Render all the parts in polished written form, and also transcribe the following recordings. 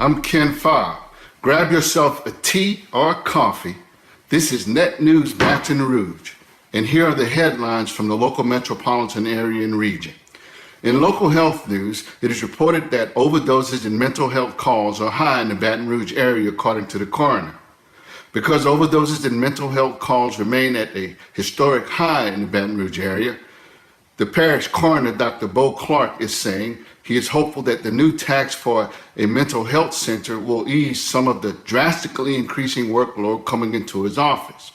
I'm Ken Fogg. Grab yourself a tea or a coffee. This is Net News Baton Rouge. And here are the headlines from the local metropolitan area and region. In local health news, it is reported that overdoses and mental health calls are high in the Baton Rouge area, according to the coroner. Because overdoses and mental health calls remain at a historic high in the Baton Rouge area, the parish coroner, Dr. Bo Clark, is saying he is hopeful that the new tax for a mental health center will ease some of the drastically increasing workload coming into his office.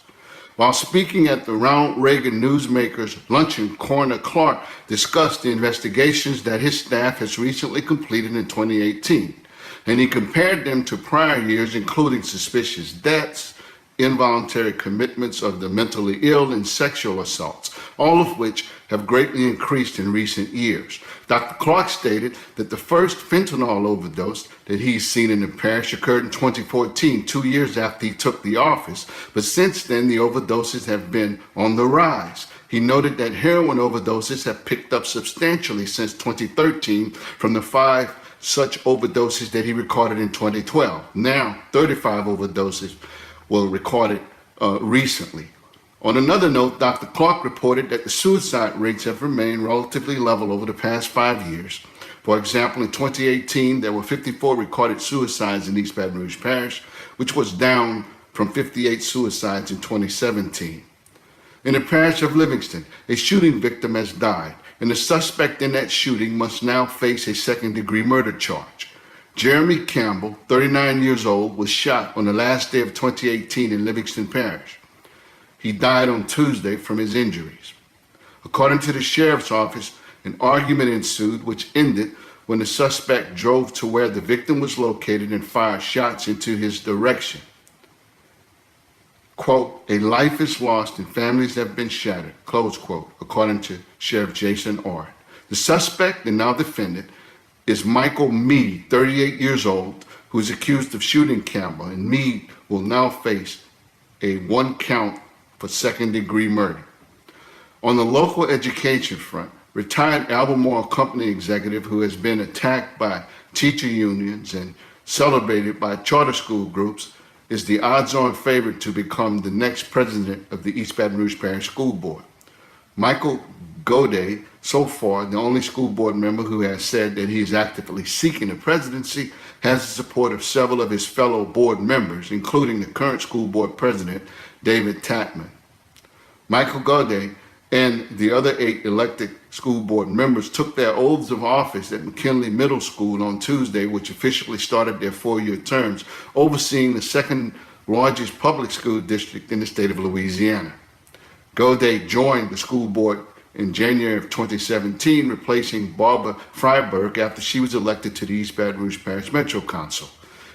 While speaking at the Ronald Reagan Newsmakers luncheon, Coroner Clark discussed the investigations that his staff has recently completed in 2018, and he compared them to prior years, including suspicious deaths, involuntary commitments of the mentally ill, and sexual assaults, all of which have greatly increased in recent years. Dr. Clark stated that the first fentanyl overdose that he's seen in the parish occurred in 2014, 2 years after he took the office, but since then the overdoses have been on the rise. He noted that heroin overdoses have picked up substantially since 2013 from the 5 such overdoses that he recorded in 2012. Now, 35 overdoses were recorded recently. On another note, Dr. Clark reported that the suicide rates have remained relatively level over the past 5 years. For example, in 2018, there were 54 recorded suicides in East Baton Rouge Parish, which was down from 58 suicides in 2017. In the parish of Livingston, a shooting victim has died, and the suspect in that shooting must now face a second-degree murder charge. Jeremy Campbell, 39 years old, was shot on the last day of 2018 in Livingston Parish. He died on Tuesday from his injuries. According to the sheriff's office, an argument ensued which ended when the suspect drove to where the victim was located and fired shots into his direction. Quote, "A life is lost and families have been shattered," close quote, according to Sheriff Jason Orr. The suspect, and now defendant, is Michael Meade, 38 years old, who is accused of shooting Campbell, and Meade will now face a 1 count for second-degree murder. On the local education front, retired Albemarle Company executive who has been attacked by teacher unions and celebrated by charter school groups is the odds-on favorite to become the next president of the East Baton Rouge Parish School Board. Michael Gautreaux, so far the only school board member who has said that he is actively seeking the presidency, has the support of several of his fellow board members, including the current school board president, David Tatman. Michael Gautreaux and the other 8 elected school board members took their oaths of office at McKinley Middle School on Tuesday, which officially started their 4-year terms, overseeing the second largest public school district in the state of Louisiana. Gautreaux joined the school board in January of 2017, replacing Barbour Freiberg after she was elected to the East Baton Rouge Parish Metro Council.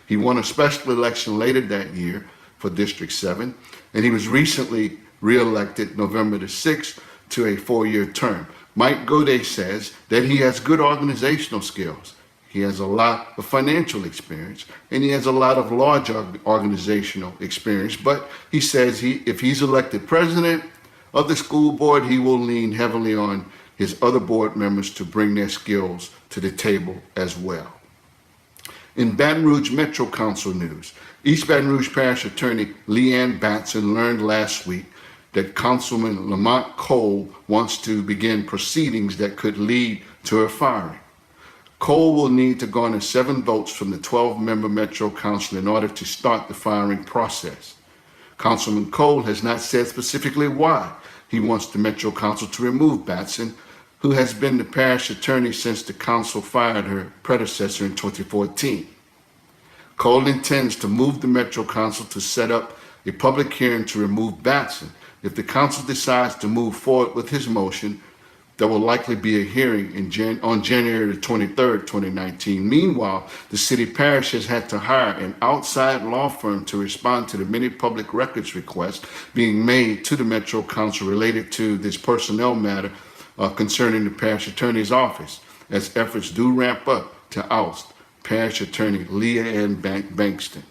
He won a special election later that year for District 7, and he was recently re-elected November the 6th to a 4-year term. Mike Gautreaux says that he has good organizational skills. He has a lot of financial experience, and he has a lot of large organizational experience, but he says if he's elected president of the school board, he will lean heavily on his other board members to bring their skills to the table as well. In Baton Rouge Metro Council news, East Baton Rouge Parish Attorney Leanne Batson learned last week that Councilman Lamont Cole wants to begin proceedings that could lead to her firing. Cole will need to garner 7 votes from the 12-member Metro Council in order to start the firing process. Councilman Cole has not said specifically why he wants the Metro Council to remove Batson, who has been the parish attorney since the council fired her predecessor in 2014. Cole intends to move the Metro Council to set up a public hearing to remove Batson. If the council decides to move forward with his motion, there will likely be a hearing on January 23rd, 2019. Meanwhile, the city parish has had to hire an outside law firm to respond to the many public records requests being made to the Metro Council related to this personnel matter concerning the parish attorney's office, as efforts do ramp up to oust Parish Attorney Leah Ann Bankston.